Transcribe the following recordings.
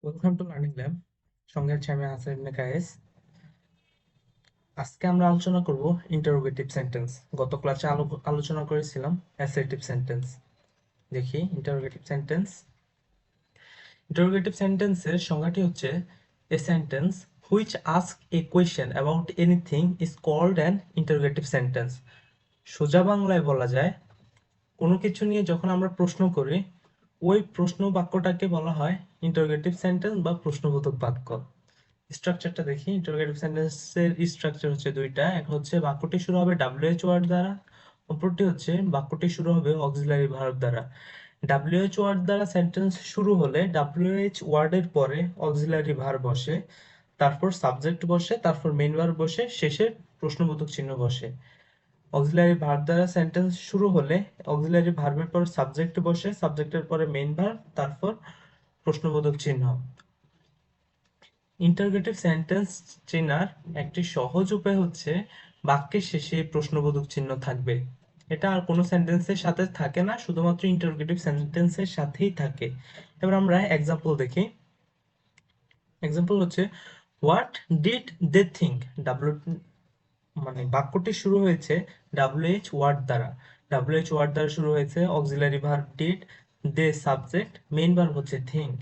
Welcome to learning lab. সঙ্গে আছে আমি হাসান ইবনে কায়েস। আজকে আমরা আলোচনা করব ইন্টারোগেটিভ সেন্টেন্স। গত ক্লাসে আলোচনা করেছিলাম অ্যাসার্টিভ সেন্টেন্স। দেখি ইন্টারোগেটিভ সেন্টেন্স। ইন্টারোগেটিভ সেন্টেন্সের সংজ্ঞাটি হচ্ছে a sentence which ask a question about anything is called an interrogative sentence. সোজা বাংলায় বলা যায় কোনো কিছু নিয়ে যখন আমরা প্রশ্ন করি ওই প্রশ্ন বাক্যটাকে বলা হয় ইন্টারোগেটিভ সেন্টেন্স বা প্রশ্নবোধক বাক্য। স্ট্রাকচারটা দেখি। ইন্টারোগেটিভ সেন্টেন্সের স্ট্রাকচার হচ্ছে দুইটা। এক হচ্ছে বাক্যটি শুরু হবে WH ওয়ার্ড দ্বারা, অপরটি হচ্ছে বাক্যটি শুরু হবে অক্সিলারি ভার্ব দ্বারা। WH ওয়ার্ড দ্বারা সেন্টেন্স শুরু হলে WH ওয়ার্ডের পরে অক্সিলারি ভার্ব বসে, তারপর সাবজেক্ট বসে, তারপর মেইন ভার্ব বসে, শেষে প্রশ্নবোধক চিহ্ন বসে। অক্সিলারি ভার্ব দ্বারা সেন্টেন্স শুরু হলে অক্সিলারি ভার্বের পর সাবজেক্ট বসে, সাবজেক্টের পরে মেইন ভার্ব, তারপর প্রশ্নবোধক চিহ্ন। ইন্টারোগেটিভ সেন্টেন্স চেনার একটি সহজ উপায় হচ্ছে বাক্যের শেষে প্রশ্নবোধক চিহ্ন থাকবে। এটা আর কোনো সেন্টেন্সের সাথে থাকে না, শুধুমাত্র ইন্টারোগেটিভ সেন্টেন্সের সাথেই থাকে। এবার আমরা এক্সাম্পল দেখি। এক্সাম্পল হচ্ছে হোয়াট ডিড দে থিঙ্ক। মানে বাক্যটি শুরু হয়েছে WH ওয়ার্ড দ্বারা। WH ওয়ার্ড দ্বারা শুরু হয়েছে, auxiliary verb did, they subject, main verb হচ্ছে থিঙ্ক।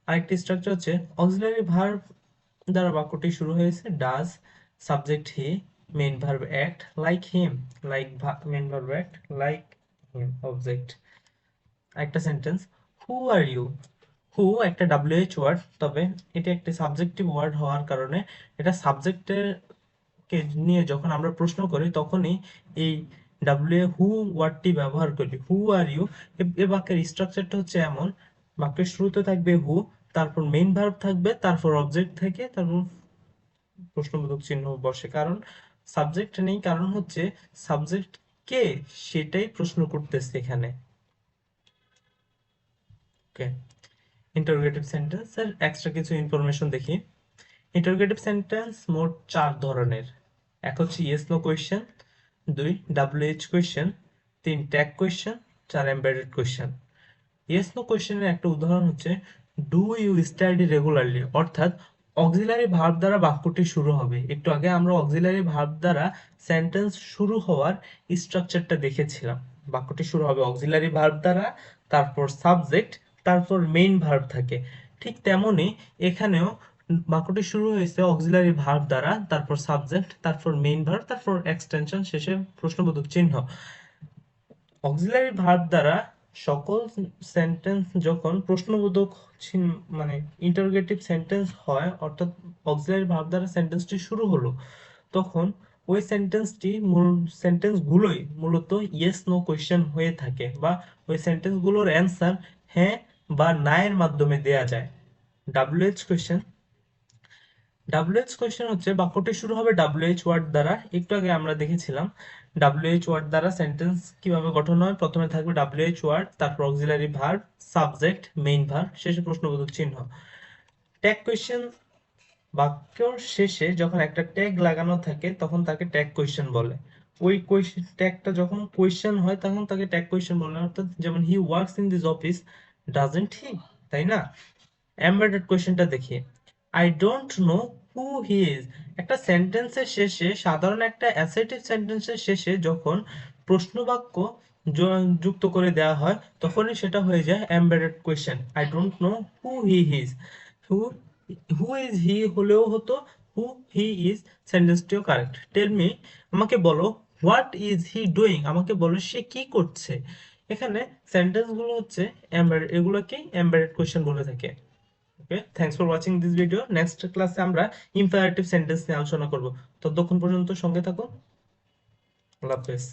আরেকটি স্ট্রাকচার হচ্ছে অক্সিলারি ভার্ব দ্বারা বাক্যটি শুরু হয়েছে does, subject he, main verb act, like him, like main verb act, like him object. একটা sentence who are you. Who একটা WH word, তবে এটি একটি সাবজেক্টিভ ওয়ার্ড হওয়ার কারণে এটা সাবজেক্টের কে নিয়ে যখন আমরা প্রশ্ন করি তখনই এই হু ওয়ার্ডটি ব্যবহার করি। হু আর ইউ। এ বাক্যের স্ট্রাকচারটা হচ্ছে এমন, বাক্যের শুরুতে থাকবে হু, তারপর মেইন ভার্ব থাকবে, তারপর অবজেক্ট থেকে, তারপর প্রশ্নবোধক চিহ্ন বসে। কারণ সাবজেক্ট নেই, কারণ হচ্ছে সাবজেক্ট কে সেটাই প্রশ্ন করতেছে এখানে। ওকে, ইন্টারোগেটিভ সেন্টেন্স এর এক্সট্রা কিছু ইনফরমেশন দেখি। ইন্টারোগেটিভ সেন্টেন্স মোট 4 ধরনের। এক হচ্ছে yes no question, 2 WH question, 3 tag question, 4 embedded question. Yes no কোয়েশ্চেনের একটা উদাহরণ হচ্ছে ডু ইউ স্টাডি রেগুলারলি, অর্থাৎ অক্সিলারি ভার্ব দ্বারা বাক্যটি শুরু হবে। একটু আগে আমরা অক্সিলারি ভার্ব দ্বারা সেন্টেন্স শুরু হওয়ার স্ট্রাকচারটা দেখেছিলাম। বাক্যটি শুরু হবে অক্সিলারি ভার্ব দ্বারা, তারপর সাবজেক্ট, তারপর মেইন ভার্ব থাকে। ঠিক তেমনি এখানেও বাক্যটি শুরু হয়েছে অক্সিলারি ভার্ব দ্বারা, তারপর সাবজেক্ট, তারপর মেইন ভার্ব, তারপর এক্সটেনশন, শেষে প্রশ্নবোধক চিহ্ন। অক্সিলারি ভার্ব দ্বারা সকল সেন্টেন্স যখন প্রশ্নবোধক মানে ইন্টারোগেটিভ সেন্টেন্স হয়, অর্থাৎ অক্সিলারি ভার্ব দ্বারা সেন্টেন্সটি শুরু হলো, তখন ওই সেন্টেন্সগুলোই মূলত ইয়েস নো কোয়েশ্চেন হয়ে থাকে, বা ওই সেন্টেন্সগুলোর অ্যান্সার হ্যাঁ বা না এর মাধ্যমে দেয়া যায়। WH question. WH কোয়েশ্চেন হচ্ছে বাক্যটি শুরু হবে WH ওয়ার্ড দ্বারা। একটু আগে আমরা দেখেছিলাম WH ওয়ার্ড দ্বারা সেন্টেন্স কিভাবে গঠন হয়। প্রথমে থাকবে WH ওয়ার্ড, তারপর auxiliary verb, subject, main verb, শেষে প্রশ্নবোধক চিহ্ন। ট্যাগ কোয়েশ্চেন, বাক্যর শেষে যখন একটা ট্যাগ লাগানো থাকে তখন তাকে ট্যাগ কোয়েশ্চেন বলে। ওই কোয়েশ্চেন ট্যাগটা যখন কোয়েশ্চেন হয় তখন তাকে ট্যাগ কোয়েশ্চেন বলে। অর্থাৎ যেমন he works in this office, doesn't he, তাই না? এমবেডেড কোয়েশ্চেনটা দেখি। I don't know who he is. একটা সেন্টেন্সের শেষে, সাধারণ একটা অ্যাসার্টিভ সেন্টেন্সের শেষে যখন প্রশ্নবাক্য যুক্ত করে দেওয়া হয় তখনই সেটা হয়ে যায় embedded question. I don't know who he is. Who who is he হলেও হতো, হু হি ইজ সেন্টেন্সটিও কারেক্ট। টেল মি, আমাকে বলো, হোয়াট ইজ হি ডুইং, আমাকে বলো সে কি করছে। এখানে সেন্টেন্সগুলো হচ্ছে এমবেডেড, এগুলোকেই এমবেডেড কোয়েশ্চেন বলে থাকে। Okay, thanks for watching this video. Next ক্লাসে আমরা ইম্পারেটিভ সেন্টেন্স নিয়ে আলোচনা করব। ততক্ষণ পর্যন্ত সঙ্গে থাকুন। আল্লাহ হাফেজ।